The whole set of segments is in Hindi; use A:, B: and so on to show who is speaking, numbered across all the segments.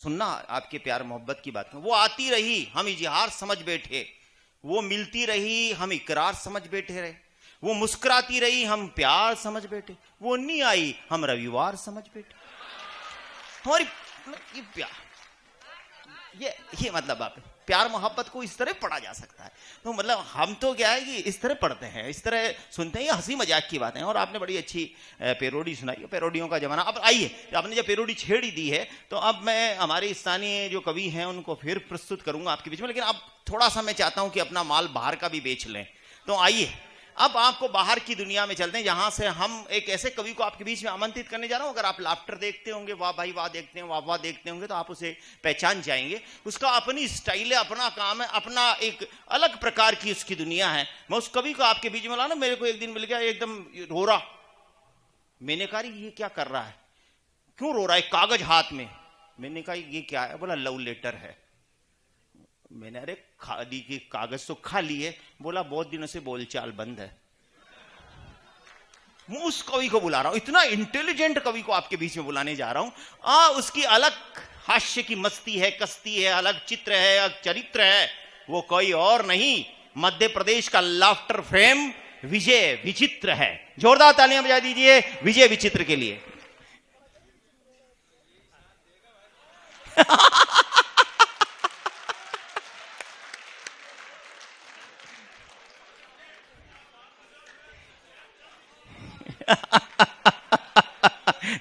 A: सुनना आपके प्यार मोहब्बत की बात। वो आती रही हम इजहार समझ बैठे, वो मिलती रही हम इकरार समझ बैठे रहे, वो मुस्कुराती रही हम प्यार समझ बैठे, वो नहीं आई हम रविवार समझ बैठे। हमारी ये प्यार, ये मतलब आप प्यार मोहब्बत को इस तरह पढ़ा जा सकता है। तो मतलब हम तो क्या है कि इस तरह पढ़ते हैं, इस तरह सुनते हैं, ये हंसी मजाक की बातें हैं। और आपने बड़ी अच्छी पेरोडी सुनाई, पेरोडियों का जमाना अब आइए। आपने जब पेरोडी छेड़ ही दी है तो अब मैं हमारे स्थानीय जो कवि हैं उनको फिर प्रस्तुत करूंगा आपके बीच में, लेकिन अब थोड़ा सा मैं चाहता हूं कि अपना माल बाहर का भी बेच लें। तो आइए अब आपको बाहर की दुनिया में चलते हैं, जहां से हम एक ऐसे कवि को आपके बीच में आमंत्रित करने जा रहा हूं। अगर आप लाफ्टर देखते होंगे, वाह भाई वाह देखते हैं, वाह वाह देखते होंगे, तो आप उसे पहचान जाएंगे। उसका अपनी स्टाइल है, अपना काम है, अपना एक अलग प्रकार की उसकी दुनिया है। मैं उस कवि को आपके बीच में लाना, मेरे को एक दिन मिल गया एकदम रो रहा। मैंने कहा ये क्या कर रहा है, क्यों रो रहा है, कागज हाथ में। मैंने कहा ये क्या है, बोला लव लेटर है। मैंने अरे खाली की कागज तो खाली है। बोला बहुत दिनों से बोलचाल बंद है। मैं उस कवि को बुला रहा हूं, इतना इंटेलिजेंट कवि को आपके बीच में बुलाने जा रहा हूं। उसकी अलग हास्य की मस्ती है, कस्ती है, अलग चित्र है, अलग चरित्र है। वो कोई और नहीं, मध्य प्रदेश का लाफ्टर फ्रेम विजय विचित्र है। जोरदार तालियां बजा दीजिए विजय विचित्र के लिए।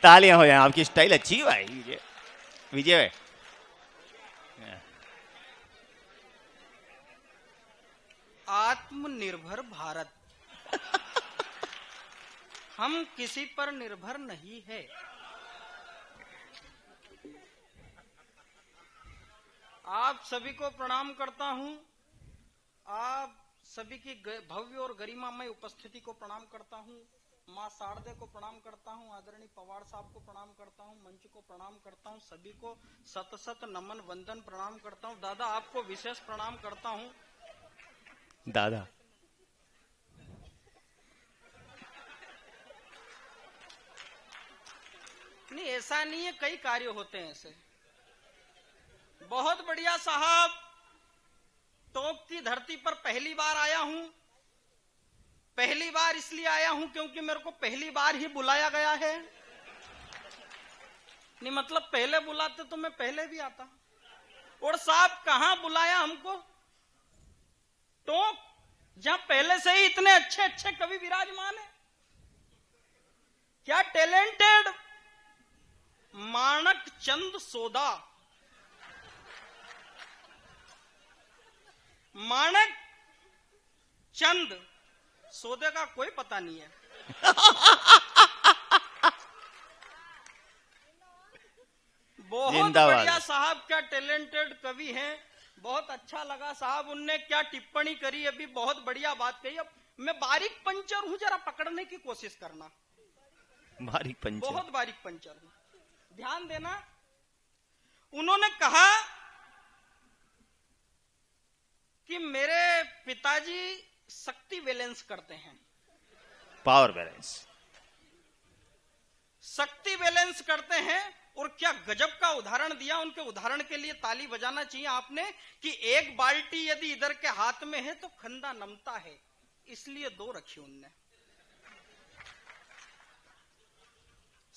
A: तालियां हो जाए, आपकी स्टाइल अच्छी है भाई विजय। विजय
B: आत्मनिर्भर भारत, हम किसी पर निर्भर नहीं है। आप सभी को प्रणाम करता हूं। आप सभी की भव्य और गरिमामय उपस्थिति को प्रणाम करता हूं। मां शारदे को प्रणाम करता हूं, आदरणीय पवार साहब को प्रणाम करता हूं, मंच को प्रणाम करता हूं, सभी को सत सत नमन वंदन प्रणाम करता हूं। दादा आपको विशेष प्रणाम करता हूं।
A: दादा
B: नहीं, ऐसा नहीं है, कई कार्य होते हैं ऐसे। बहुत बढ़िया साहब, टोंक की धरती पर पहली बार आया हूं। पहली बार इसलिए आया हूं क्योंकि मेरे को पहली बार ही बुलाया गया है। नहीं मतलब पहले बुलाते तो मैं पहले भी आता। और साहब कहां बुलाया हमको, टोंक, जहां पहले से ही इतने अच्छे अच्छे कवि विराजमान है। क्या टैलेंटेड माणक चंद सोदा, माणक चंद सोदे का कोई पता नहीं है। बहुत बढ़िया साहब, क्या टैलेंटेड कवि हैं। बहुत अच्छा लगा साहब, उनने क्या टिप्पणी करी अभी, बहुत बढ़िया बात कही। अब मैं बारीक पंचर हूं, जरा पकड़ने की कोशिश करना।
A: बारीक पंचर,
B: बहुत बारीक पंचर हूं, ध्यान देना। उन्होंने कहा कि मेरे पिताजी शक्ति बैलेंस करते हैं,
A: पावर बैलेंस,
B: शक्ति बैलेंस करते हैं। और क्या गजब का उदाहरण दिया, उनके उदाहरण के लिए ताली बजाना चाहिए आपने। कि एक बाल्टी यदि इधर के हाथ में है तो खंदा नमता है, इसलिए दो रखी उनने।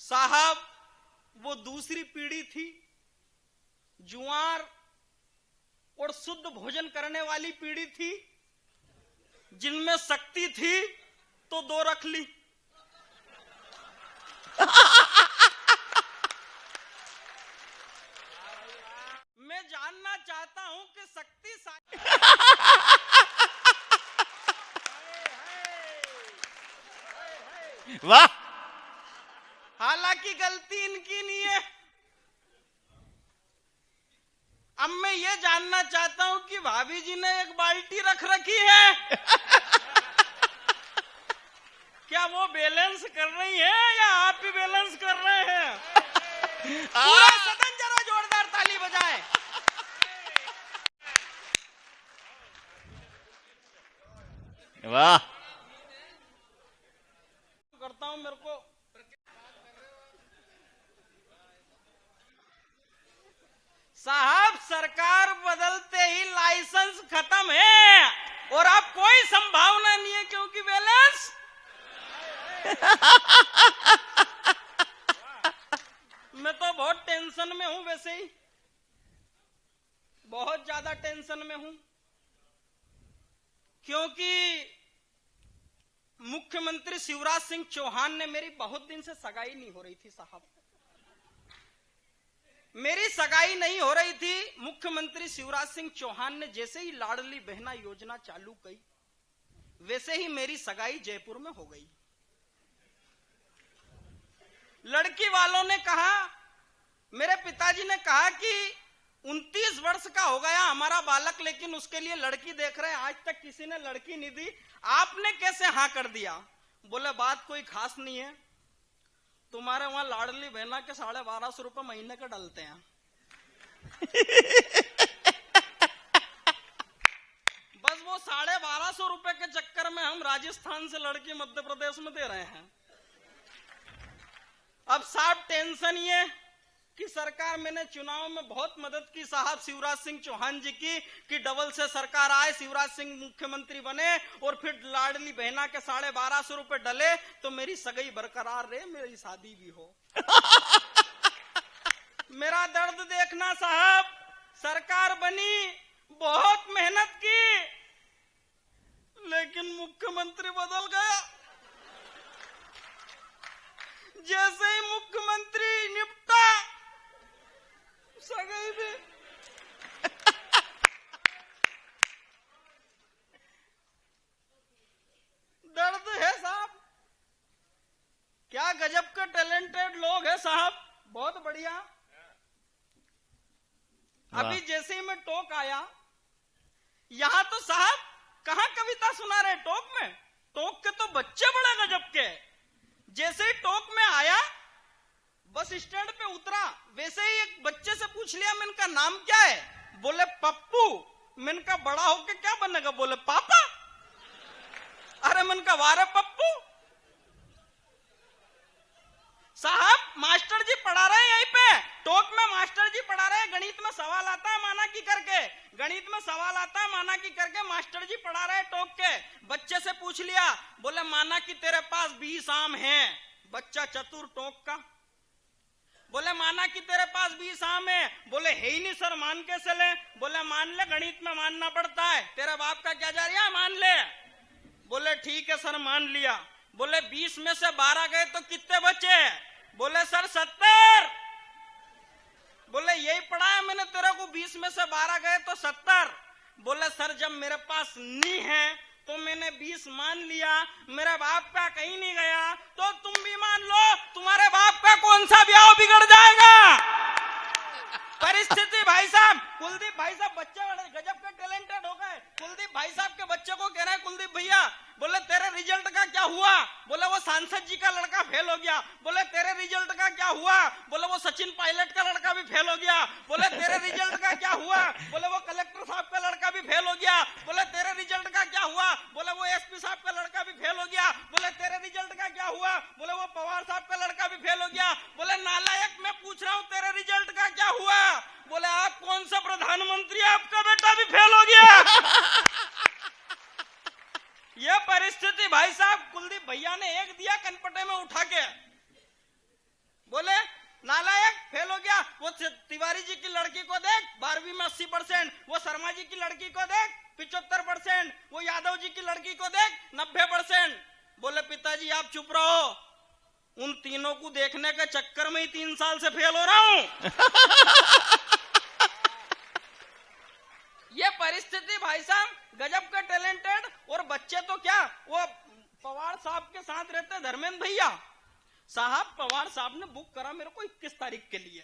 B: साहब वो दूसरी पीढ़ी थी, जुआर और शुद्ध भोजन करने वाली पीढ़ी थी, जिनमें शक्ति थी तो दो रख ली। मैं जानना चाहता हूं कि शक्ति
A: वाह,
B: हालांकि गलती इनकी नहीं है। अब मैं ये जानना चाहता हूं कि भाभी जी ने एक बाल्टी रख रखी है, क्या वो बैलेंस कर रही है या आप ही बैलेंस कर रहे हैं? पूरा सदन जरा जोरदार ताली बजाए।
A: वाह,
B: करता हूं, मेरे को साहब सरकार बदलते ही लाइसेंस खत्म है और अब कोई संभावना नहीं है क्योंकि बैलेंस मैं तो बहुत टेंशन में हूं, वैसे ही बहुत ज्यादा टेंशन में हूं, क्योंकि मुख्यमंत्री शिवराज सिंह चौहान ने मेरी बहुत दिन से सगाई नहीं हो रही थी साहब, मेरी सगाई नहीं हो रही थी। मुख्यमंत्री शिवराज सिंह चौहान ने जैसे ही लाडली बहना योजना चालू की वैसे ही मेरी सगाई जयपुर में हो गई। लड़की वालों ने कहा, मेरे पिताजी ने कहा कि 29 वर्ष का हो गया हमारा बालक, लेकिन उसके लिए लड़की देख रहे हैं, आज तक किसी ने लड़की नहीं दी, आपने कैसे हाँ कर दिया? बोले बात कोई खास नहीं है, तुम्हारे वहां लाडली बहना के 1250 रुपए महीने के डलते हैं। बस वो 1250 रुपए के चक्कर में हम राजस्थान से लड़की मध्य प्रदेश में दे रहे हैं। अब साहब टेंशन ये कि सरकार, मैंने चुनाव में बहुत मदद की साहब शिवराज सिंह चौहान जी की कि डबल से सरकार आए, शिवराज सिंह मुख्यमंत्री बने और फिर लाडली बहना के 1250 रुपए डले तो मेरी सगाई बरकरार रहे, मेरी शादी भी हो। मेरा दर्द देखना साहब, सरकार बनी, बहुत मेहनत की, लेकिन मुख्यमंत्री बदल गया। जैसे ही मुख्यमंत्री निपटा सगाई भी दर्द है साहब। क्या गजब के टैलेंटेड लोग हैं साहब, बहुत बढ़िया। अभी जैसे ही मैं टोक आया, यहां तो साहब कहां कविता सुना रहे टोक में, टोक के तो बच्चे बड़े गजब के। जैसे ही टोक में आया, बस स्टैंड पे उतरा, वैसे ही एक बच्चे से पूछ लिया मैं इनका नाम क्या है? बोले पप्पू। मैंने कहा बड़ा होके क्या बनेगा? बोले पापा। अरे मैंने कहा वारे पप्पू। साहब मास्टर जी पढ़ा रहे हैं यहीं पे टोक में, मास्टर जी पढ़ा रहे हैं, गणित में सवाल आता है माना की करके, गणित में सवाल आता है माना की करके, मास्टर जी पढ़ा रहे हैं टोक के। बच्चे से पूछ लिया, बोले माना कि तेरे पास 20 आम हैं। बच्चा चतुर टोक का, बोले माना कि तेरे पास 20 आम है। बोले है ही नहीं सर, मान कैसे ले? बोले मान ले, गणित में मानना पड़ता है, तेरे बाप का क्या जा रहा है, मान ले। बोले ठीक है सर मान लिया। बोले 20 में से 12 गए तो कितने बचे? बोले सर 70। बोले यही पढ़ा है मैंने तेरे को, 20 में से 12 गए तो 70। बोले सर जब मेरे पास नहीं है तो मैंने 20 मान लिया, मेरे बाप का कहीं नहीं गया, तो तुम भी मान लो, तुम्हारे बाप का कौन सा ब्याह बिगड़ जाएगा। परिस्थिति भाई साहब, कुलदीप भाई साहब बच्चे बड़े गजब के टैलेंटेड हो गए। कुलदीप भाई साहब के बच्चे को कह रहे हैं, कुलदीप भैया बोले तेरे रिजल्ट का क्या हुआ? बोले वो सांसद जी का लड़का फेल हो गया। बोले तेरे रिजल्ट का क्या हुआ? बोले वो सचिन पायलट का लड़का भी फेल हो गया। बोले तेरे रिजल्ट का क्या हुआ? बोले वो कलेक्टर साहब का लड़का भी फेल हो गया। बोले तेरे रिजल्ट का क्या हुआ? बोले वो एसपी साहब का लड़का भी फेल हो गया। बोले तेरे रिजल्ट का क्या हुआ? बोले वो पवार साहब का लड़का भी फेल हो गया। बोले नालायक मैं पूछ रहा हूँ तेरे रिजल्ट का क्या हुआ? बोले आप कौन सा प्रधानमंत्री, आपका बेटा भी फेल हो गया। यह परिस्थिति भाई साहब कुलदीप भैया ने एक दिया कनपटे में उठा के, बोले नालायक फेल हो गया। वो तिवारी जी की लड़की को देख 12वीं में 80%, वो शर्मा जी की लड़की को देख 75%, वो यादव जी की लड़की को देख 90%। बोले पिताजी आप चुप रहो, उन तीनों को देखने के चक्कर में ही 3 साल से फेल हो रहा हूं। ये परिस्थिति भाई साहब गजब का टैलेंटेड। और बच्चे तो क्या, वो पवार साहब के साथ रहते धर्मेंद्र भैया साहब, पवार साहब ने बुक करा मेरे को 21 तारीख के लिए,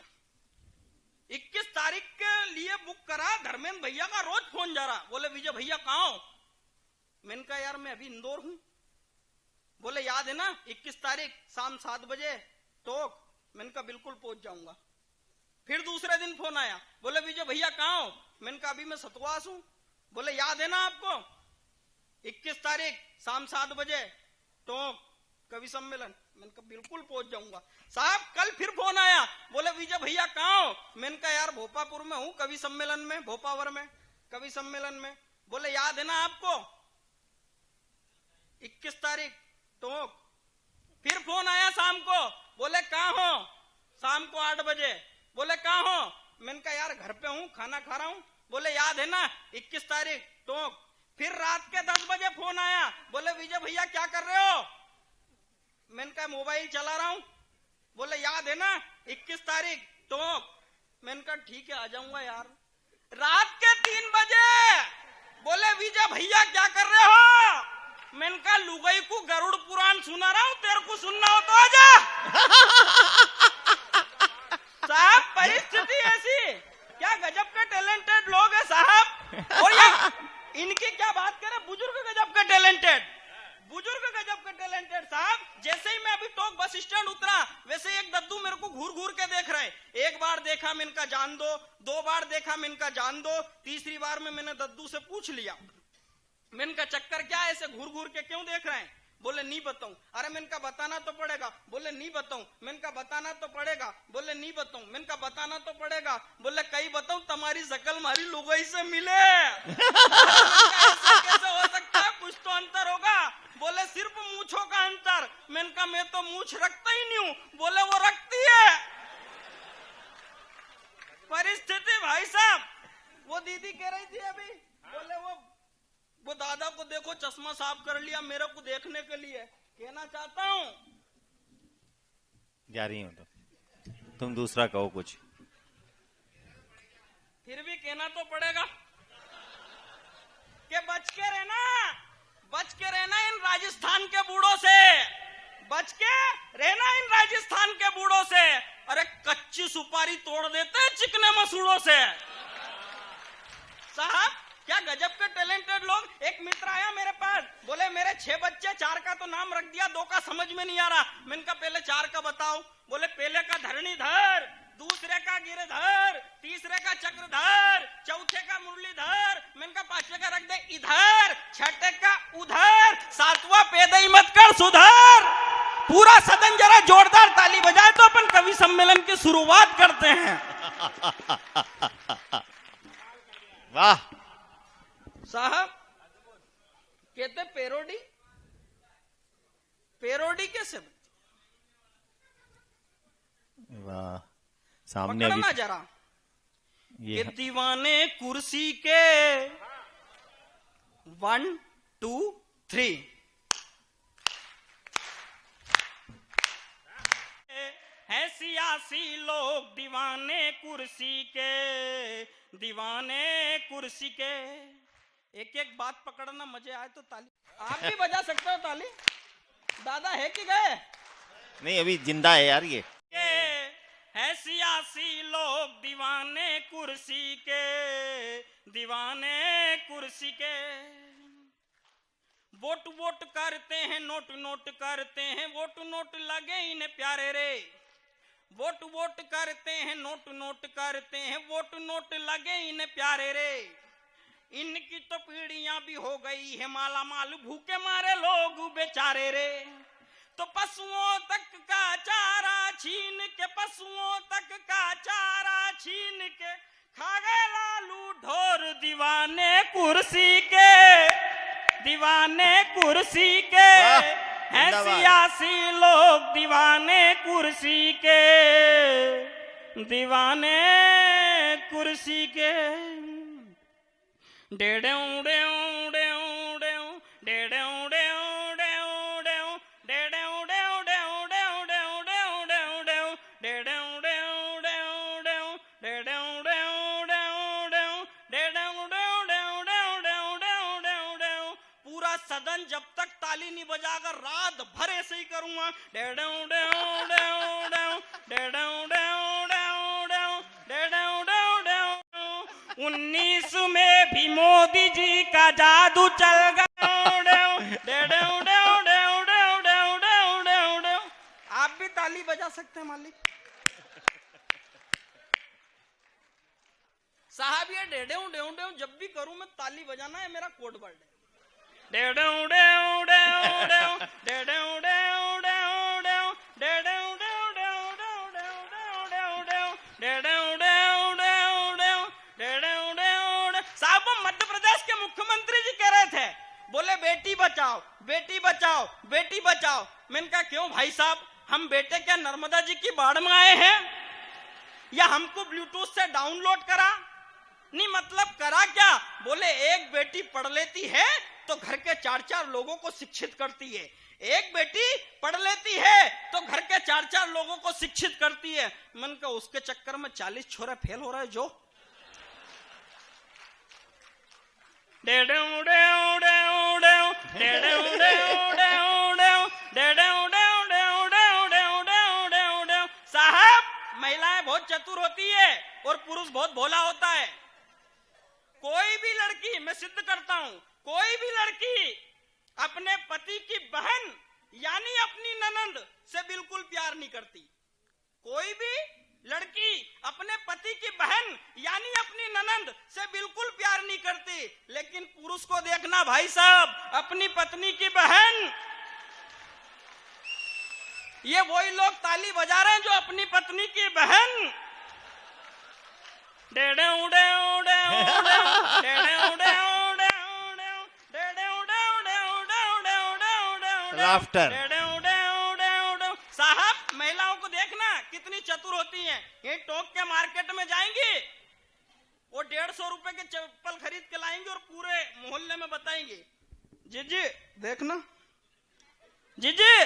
B: 21 तारीख के लिए बुक करा। धर्मेंद्र भैया का रोज फोन जा रहा, बोले विजय भैया कहाँ हो? मैंने कहा यार मैं अभी इंदौर हूं। बोले याद है ना 21 तारीख शाम 7 बजे टोक? मैंने कहा बिल्कुल पहुंच जाऊंगा। फिर दूसरे दिन फोन आया, बोले विजय भैया कहाँ हो? मैंने कहा अभी मैं सतवास हूं। बोले याद है ना आपको 21 तारीख शाम 7 बजे टोक कवि सम्मेलन? मैंने कहा बिल्कुल पहुंच जाऊंगा। साहब कल फिर फोन आया, बोले विजय भैया कहाँ हो? मैंने कहा यार भोपापुर में हूँ, कवि सम्मेलन में, भोपावर में कवि सम्मेलन में। बोले याद है ना आपको 21 तारीख तो। फिर फोन आया शाम को, बोले कहाँ हो? शाम को 8 बजे। बोले कहाँ हो? मैंने कहा यार घर पे हूँ, खाना खा रहा हूँ। बोले याद है ना 21 तारीख तो। फिर रात के 10 बजे फोन आया, बोले विजय भैया क्या कर रहे हो? मैंने कहा मोबाइल चला रहा हूँ। बोले याद है ना 21 तारीख तो। मैंने कहा ठीक है आ जाऊंगा यार। रात के 3 बजे बोले विजय भैया क्या कर रहे हो? मैंने कहा लुगाई को गरुड़ पुराण सुना रहा हूँ, तेरे को सुनना हो तो आजा। साहब परिस्थिति ऐसी, क्या गजब के टैलेंटेड लोग हैं साहब। और ये इनकी क्या बात करें, बुजुर्ग गजब के टैलेंटेड, बुजुर्ग गजब के टैलेंटेड साहब। जैसे ही मैं अभी टोक बस स्टैंड उतरा, वैसे एक दद्दू मेरे को घूर घूर के देख रहे। एक बार देखा मैंने कहा जान दो, 2 बार देखा मैंने कहा जान दो, तीसरी बार में मैंने दद्दू से पूछ लिया, मैंने कहा चक्कर क्या है, ऐसे घूर घूर के क्यों देख रहे हैं? बोले नहीं बताऊं। अरे मैंने कहा बताना तो पड़ेगा। बोले नहीं बताऊं। मैंने कहा बताना तो पड़ेगा। बोले नहीं बताऊं। मैंने कहा बताना तो पड़ेगा। बोले कहीं बताऊं तुम्हारी शकल हमारी लुगाई से मिले। ऐसा कैसे हो सकता है, कुछ तो अंतर होगा। बोले सिर्फ मूंछों का अंतर। मैंने कहा मैं तो मूंछ रखता ही नहीं हूँ। बोले वो रखती है। परिस्थिति भाई साहब, वो दीदी कह रही थी अभी, बोले वो दादा को देखो चश्मा साफ कर लिया, मेरे को देखने के लिए। कहना चाहता हूँ
A: जा रही हूँ तो तुम दूसरा कहो कुछ।
B: फिर भी कहना तो पड़ेगा कि बच के रहना इन राजस्थान के बूढ़ों से, बच के रहना इन राजस्थान के बूढ़ों से। अरे कच्ची सुपारी तोड़ देते हैं चिकने मसूड़ों से। साहब क्या गजब के टैलेंटेड लोग। एक मित्र आया मेरे पास, बोले मेरे 6 बच्चे, 4 का तो नाम रख दिया, 2 का समझ में नहीं आ रहा। मैंने कहा पहले 4 का बताओ। बोले पहले का धरणीधर, दूसरे का गिरधर, तीसरे का चक्रधर, चौथे का मुरलीधर। मैंने कहा 5वें का रख दे इधर, 6ठे का उधर, 7वां पैदा मत कर सुधर। पूरा सदन जरा जोरदार ताली बजाए तो अपन कवि सम्मेलन की शुरुआत करते हैं।
A: वाह
B: साहब कहते पेरोडी कैसे?
A: वाह सामने अभी
B: पकड़ना जरा ये दीवाने कुर्सी के 1 2 3 है सियासी लोग दीवाने कुर्सी के, दीवाने कुर्सी के। एक एक बात पकड़ना, मजे आए तो ताली। आप भी बजा सकते हो ताली। दादा है कि गए?
A: नहीं अभी जिंदा है यार ये।
B: है सियासी लोग दीवाने कुर्सी के, दीवाने कुर्सी के। वोट वोट करते हैं, नोट नोट करते हैं, वोट नोट लगे इन्हें प्यारे रे। वोट वोट करते हैं, नोट नोट करते हैं, वोट नोट लगे इन्हें प्यारे रे। इनकी तो पीढ़ियां भी हो गई है माला माल, भूखे मारे लोग बेचारे रे। तो पशुओं तक का चारा छीन के, पशुओं तक का चारा छीन के खा गए लालू ढोर दीवाने कुर्सी के, दीवाने कुर्सी के। हैं सियासी लोग दीवाने कुर्सी के, दीवाने कुर्सी के। डेढ़ पूरा सदन जब तक ताली नहीं बजाकर रात भर ऐसे ही करूंगा। 19 में भी मोदी जी का जादू चल गया। आप भी ताली बजा सकते हैं मालिक साहब। ये डेढ़ जब भी करूं मैं ताली बजाना है मेरा कोड वर्ड है। साहब मध्य प्रदेश के मुख्यमंत्री जी कह रहे थे, बोले बेटी बचाओ बेटी बचाओ बेटी बचाओ। मैंने कहा क्यों भाई साहब, हम बेटे क्या नर्मदा जी की बाढ़ में आए हैं या हमको ब्लूटूथ से डाउनलोड करा? नहीं मतलब करा क्या? बोले एक बेटी पढ़ लेती है तो घर के 4-4 लोगों को शिक्षित करती है, एक बेटी पढ़ लेती है तो घर के 4-4 लोगों को शिक्षित करती है। मन का उसके चक्कर में 40 छोरे फेल हो रहे जो। साहब महिलाएं बहुत चतुर होती है और पुरुष बहुत भोला होता है। कोई भी लड़की, मैं सिद्ध करता हूं, कोई भी लड़की अपने पति की बहन यानी अपनी ननंद से बिल्कुल प्यार नहीं करती। कोई भी लड़की अपने पति की बहन यानी अपनी ननंद से बिल्कुल प्यार नहीं करती, लेकिन पुरुष को देखना भाई साहब, अपनी पत्नी की बहन, ये वही लोग ताली बजा रहे हैं जो अपनी पत्नी की बहन।
A: लाफ्टर।
B: साहब महिलाओं को देखना कितनी चतुर होती हैं। ये टोक के मार्केट में जाएंगी, वो 150 रुपए के चप्पल खरीद के लाएंगे और पूरे मोहल्ले में बताएंगे, जीजी देखना, जीजी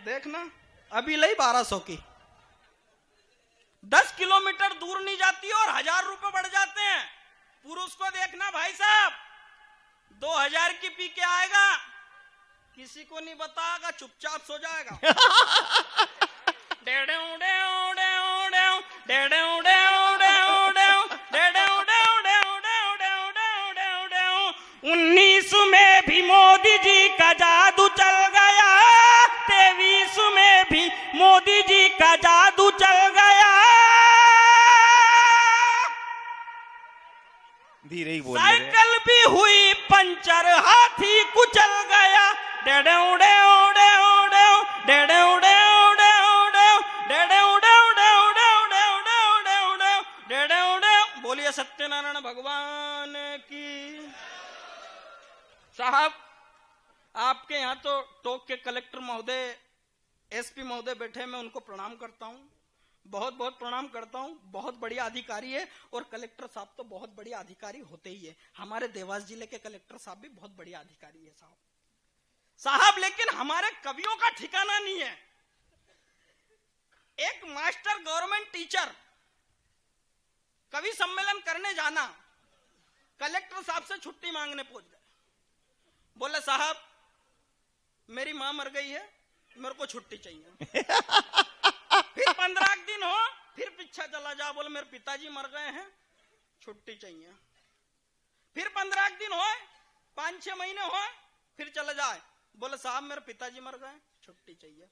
B: देखना, अभी लाई 1200 की। 10 किलोमीटर दूर नहीं जाती और 1000 रुपए बढ़ जाते हैं। पुरुष को देखना भाई साहब, 2000 की पी के आएगा, किसी को नहीं बताएगा, चुपचाप सो जाएगा। 19 में भी मोदी जी का जादू चल गया, 23 में भी मोदी जी का जादू चल गया।
A: धीरे ही बोल।
B: साइकिल भी हुई पंचर, हाथी कुचल गया। बोलिए सत्यनारायण भगवान की। साहब आपके यहाँ तो टोक के कलेक्टर महोदय, एसपी महोदय बैठे, मैं उनको प्रणाम करता हूँ, बहुत बहुत प्रणाम करता हूँ। बहुत बढ़िया अधिकारी है और कलेक्टर साहब तो बहुत बढ़िया अधिकारी होते ही है। हमारे देवास जिले के कलेक्टर साहब भी बहुत बढ़िया अधिकारी है साहब। लेकिन हमारे कवियों का ठिकाना नहीं है। एक मास्टर गवर्नमेंट टीचर कवि सम्मेलन करने जाना, कलेक्टर साहब से छुट्टी मांगने पहुंच गए। बोले साहब मेरी मां मर गई है, मेरे को छुट्टी चाहिए। फिर 15 दिन हो, फिर पीछा चला जा, बोले मेरे पिताजी मर गए हैं, छुट्टी चाहिए। फिर 15 दिन हो, 5-6 महीने हो, फिर चले जाए, बोले साहब मेरे पिताजी मर गए, छुट्टी चाहिए।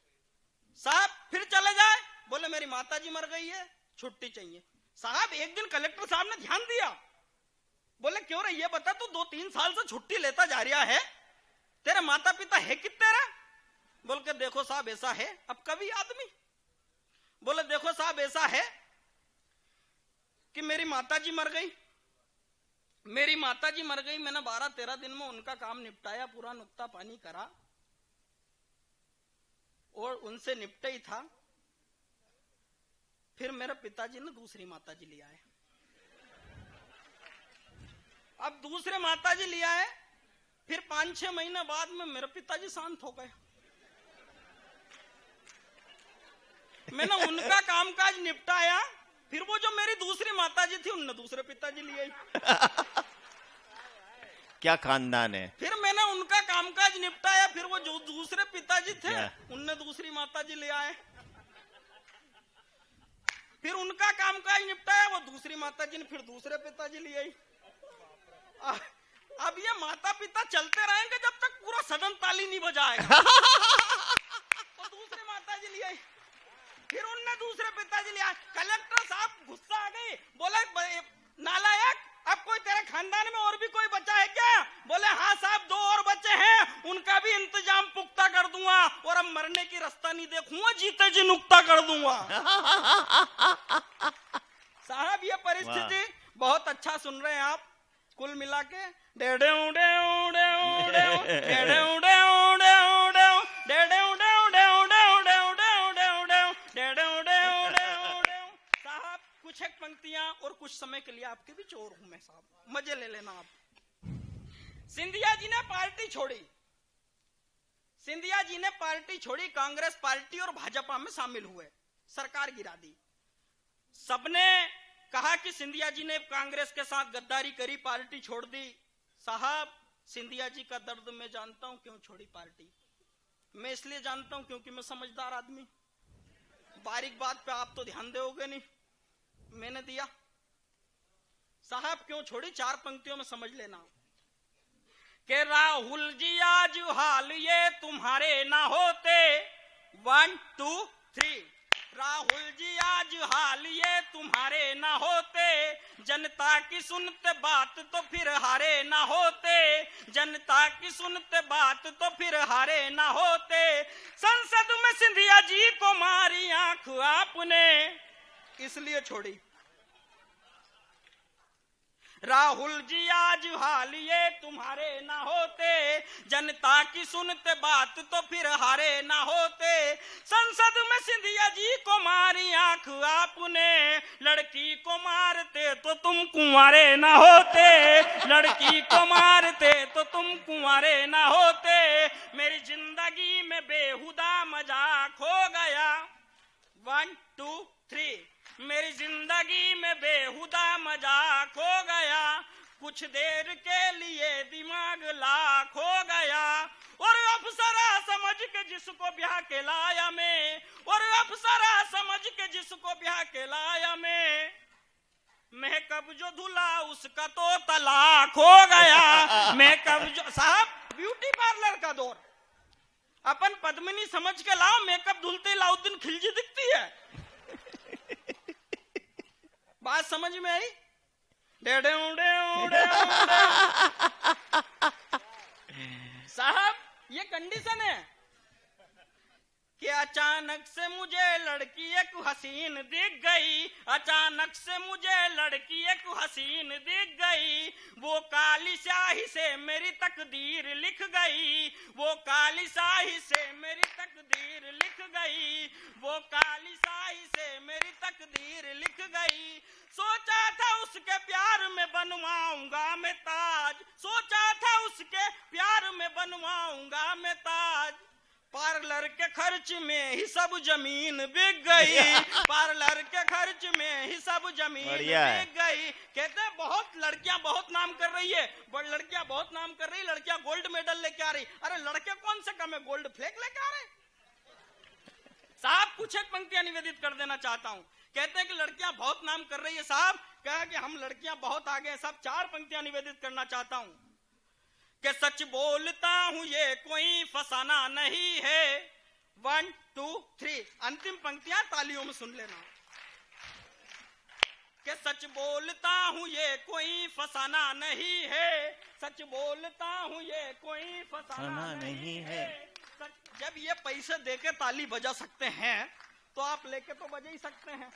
B: साहब फिर चले जाए, बोले मेरी माताजी मर गई है, छुट्टी चाहिए। साहब एक दिन कलेक्टर साहब ने ध्यान दिया, बोले क्यों रे, ये बता तू 2-3 साल से छुट्टी लेता जा रहा है, तेरे माता पिता है कितने रे? बोल के देखो साहब ऐसा है, अब कभी आदमी बोले देखो साहब ऐसा है कि मेरी माताजी मर गई, मैंने 12-13 दिन में उनका काम निपटाया, पूरा नुक्ता पानी करा और उनसे निपटे ही था। फिर मेरे पिताजी ने दूसरी माताजी लिया है। अब दूसरे माताजी लिया है, फिर 5-6 महीने बाद में मेरे पिताजी शांत हो गए। मैंने उनका कामकाज निपटाया, फिर वो जो मेरी दूसरी माताजी थी उनने दूसरे पिताजी लिए।
A: क्या खानदान है।
B: फिर मैंने उनका कामकाज निपटाया, फिर वो जो दूसरे पिताजी थे उनने दूसरी माताजी ले आए। फिर उनका कामकाज निपटाया, वो दूसरी माताजी ने फिर दूसरे पिताजी ले आई। अब ये माता पिता चलते रहेंगे जब तक पूरा सदन ताली नहीं बजाएगा। तो दूसरे माताजी ले आई, फिर उनने दूसरे पिताजी लिया। कलेक्टर साहब गुस्सा आ गई, बोले नालायक, अब कोई तेरे खानदान में और भी कोई बचा है क्या? बोले हाँ साहब 2 और बच्चे हैं, उनका भी इंतजाम पुख्ता कर दूंगा और अब मरने की रास्ता नहीं देखूंगा, जीते जी अच्छा सुन रहे हैं आप कुल मिला के। डेडेऊ डेऊ डेऊ डेऊ डेडेऊ डेऊ डेऊ डेऊ डेडेऊ डेऊ डेऊ डेऊ डेऊ डेऊ डेऊ डेऊ डेडेऊ डेऊ डेऊ डेऊ। साहब कुछ एक पंक्तियां और कुछ समय के लिए आपके भी चोर हूं मैं साहब, मजे ले लेना आप। सिंधिया जी ने पार्टी छोड़ी, सिंधिया जी ने पार्टी छोड़ी, कांग्रेस पार्टी और भाजपा में शामिल हुए, सरकार गिरा दी। सबने कहा कि सिंधिया जी ने कांग्रेस के साथ गद्दारी करी, पार्टी छोड़ दी। साहब सिंधिया जी का दर्द मैं जानता हूं क्यों छोड़ी पार्टी। मैं इसलिए जानता हूं क्योंकि मैं समझदार आदमी, बारीक बात पे आप तो ध्यान दोगे नहीं, मैंने दिया। साहब क्यों छोड़ी, 4 पंक्तियों में समझ लेना कि राहुल जी आज हाल ये तुम्हारे ना होते। 1 2 3 राहुल जी आज हाल ये तुम्हारे ना होते, जनता की सुनते बात तो फिर हारे ना होते, जनता की सुनते बात तो फिर हारे ना होते। संसद में सिंधिया जी को मारी आंख आपने, इसलिए छोड़ी। राहुल जी आज हाल ये तुम्हारे ना होते, जनता की सुनते बात तो फिर हारे ना होते। संसद में सिंधिया जी को मारी आंख आपने, लड़की को मारते तो तुम कुंवारे ना होते, लड़की को मारते तो तुम कुंवारे ना होते। मेरी जिंदगी में बेहुदा मजाक हो गया। 1 2 3 मेरी जिंदगी में बेहुदा मजाक हो गया, कुछ देर के लिए दिमाग लाख हो गया। और अफसरा समझ के जिसको ब्याह के लाया मैं, और अफसरा समझ के जिसको ब्याह के लाया मैं कब जो धुला उसका तो तलाक हो गया। मैं कब जो साहब ब्यूटी पार्लर का दौर, अपन पद्मिनी समझ के लाओ, मेकअप धुलते लाउद्दीन खिलजी दिखती है। बात समझ में आई? साहब ये कंडीशन है कि अचानक से मुझे लड़की एक हसीन दिख गई, अचानक से मुझे लड़की एक हसीन दिख गई। वो काली स्याही से मेरी तकदीर लिख गई, वो काली स्याही से मेरी तकदीर लिख गई, वो काली स्याही से मेरी तकदीर लिख गई। सोचा था उसके प्यार में बनवाऊंगा मैं ताज, सोचा था उसके प्यार में बनवाऊंगा मैं ताज। पार्लर के खर्च में ही सब जमीन बिक गई, पार्लर के खर्च में ही सब जमीन बिक गई। कहते हैं बहुत लड़कियां बहुत नाम कर रही है, बड़ी लड़कियां बहुत नाम कर रही है, लड़कियां गोल्ड मेडल लेके आ रही। अरे लड़के कौन से कम है, गोल्ड फ्लैग लेके आ रहे। साहब कुछ एक पंक्तियां निवेदित कर देना चाहता हूं। कहते हैं कि लड़कियां बहुत नाम कर रही है, साहब कहा कि हम लड़कियां बहुत आगे हैं। साहब 4 पंक्तियां निवेदित करना चाहता हूं कि सच बोलता हूं ये कोई फसाना नहीं है। 1 2 3 अंतिम पंक्तियां तालियों में सुन लेना कि सच बोलता हूं ये कोई फसाना नहीं है, सच बोलता हूं ये कोई फसाना नहीं है। जब ये पैसे देके ताली बजा सकते हैं तो आप लेके तो बजा ही सकते हैं।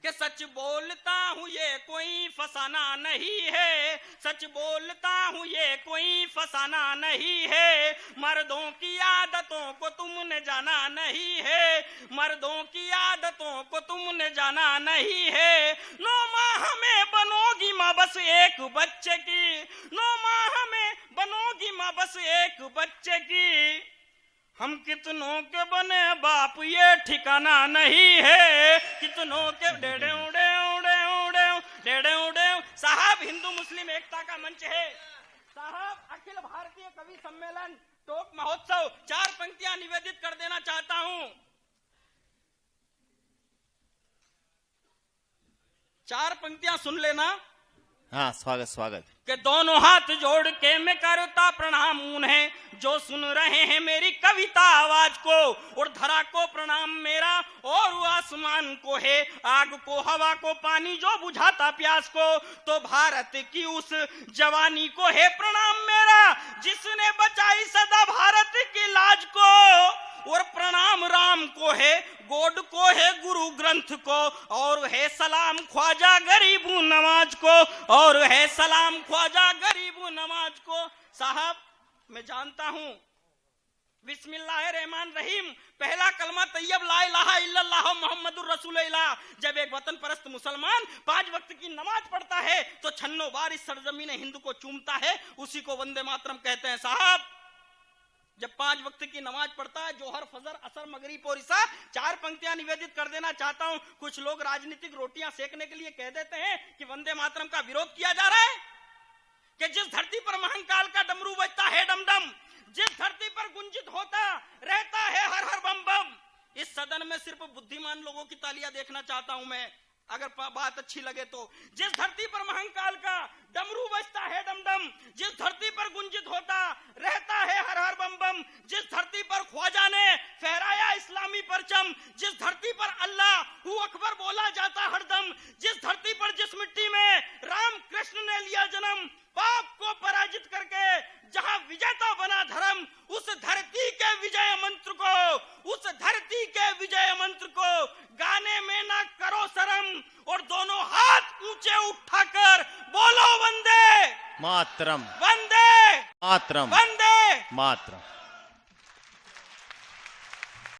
B: कि सच बोलता हूं ये कोई फसाना नहीं है, सच बोलता हूं ये कोई फसाना नहीं है। मर्दों की आदतों को तुमने जाना नहीं है, मर्दों की आदतों को तुमने जाना नहीं है। 9 माह में बनोगी माँ बस एक बच्चे की, 9 माह में बनोगी माँ बस एक बच्चे की। हम कितनों के बने बाप ये ठिकाना नहीं है, कितनों के डेडे उड़े उड़े उड़े डेडे उड़े। साहब हिंदू मुस्लिम एकता का मंच है, साहब अखिल भारतीय कवि सम्मेलन टोक महोत्सव। 4 पंक्तियां निवेदित कर देना चाहता हूं, 4 पंक्तियां सुन लेना।
A: हाँ स्वागत स्वागत।
B: कि दोनों हाथ जोड़ के मैं करता प्रणाम उन्हें जो सुन रहे हैं मेरी कविता आवाज को, और धरा को प्रणाम मेरा और आसमान को है, आग को हवा को पानी जो बुझाता प्यास को। तो भारत की उस जवानी को है प्रणाम मेरा जिसने बचाई सदा भारत की लाज को, और प्रणाम राम को है गोड को है गुरु ग्रंथ को, और है सलाम ख्वाजा गरीबू नवाज को, और है सलाम ख्वाजा गरीबू नवाज को। साहब मैं जानता हूं बिस्मिल्लाहिर्रहमानिर्रहीम पहला कलमा तैयब ला इलाहा इल्लल्लाह मुहम्मदुर रसूलुल्लाह। जब एक वतन परस्त मुसलमान 5 वक्त की नमाज पढ़ता है तो छन्नो बार इस सरजमीन हिंद को चूमता है, उसी को वंदे मातरम कहते हैं। साहब जब 5 वक्त की नमाज पढ़ता है, जोहर फजर असर मगरिब और इशा, 4 पंक्तियां निवेदित कर देना चाहता हूं। कुछ लोग राजनीतिक रोटियां सेकने के लिए कह देते हैं कि वंदे मातरम का विरोध किया जा रहा है, कि जिस धरती पर महंकाल का डमरू बजता है डमडम, जिस धरती पर गुंजित होता रहता है हर हर बम बम, इस सदन में सिर्फ बुद्धिमान लोगों की तालियां देखना चाहता हूं मैं, अगर बात अच्छी लगे तो। जिस धरती पर महंकाल का डमरू बजता है डमडम, जिस धरती पर गुंजित होता रहता है हर हर बम बम, जिस धरती पर ख्वाजा ने फहराया इस्लामी परचम, जिस धरती पर अल्लाह हू अकबर बोला जाता हरदम, जिस धरती पर जिस मिट्टी में राम कृष्ण ने लिया जन्म, पाप को पराजित करके जहां विजेता बना धर्म, उस धरती के विजय मंत्र को, उस धरती के विजय मंत्र को गाने में ना करो शर्म, और दोनों हाथ ऊंचे उठाकर बोलो वंदे
A: मातरम,
B: वंदे
A: मातरम,
B: वंदे
A: मातरम।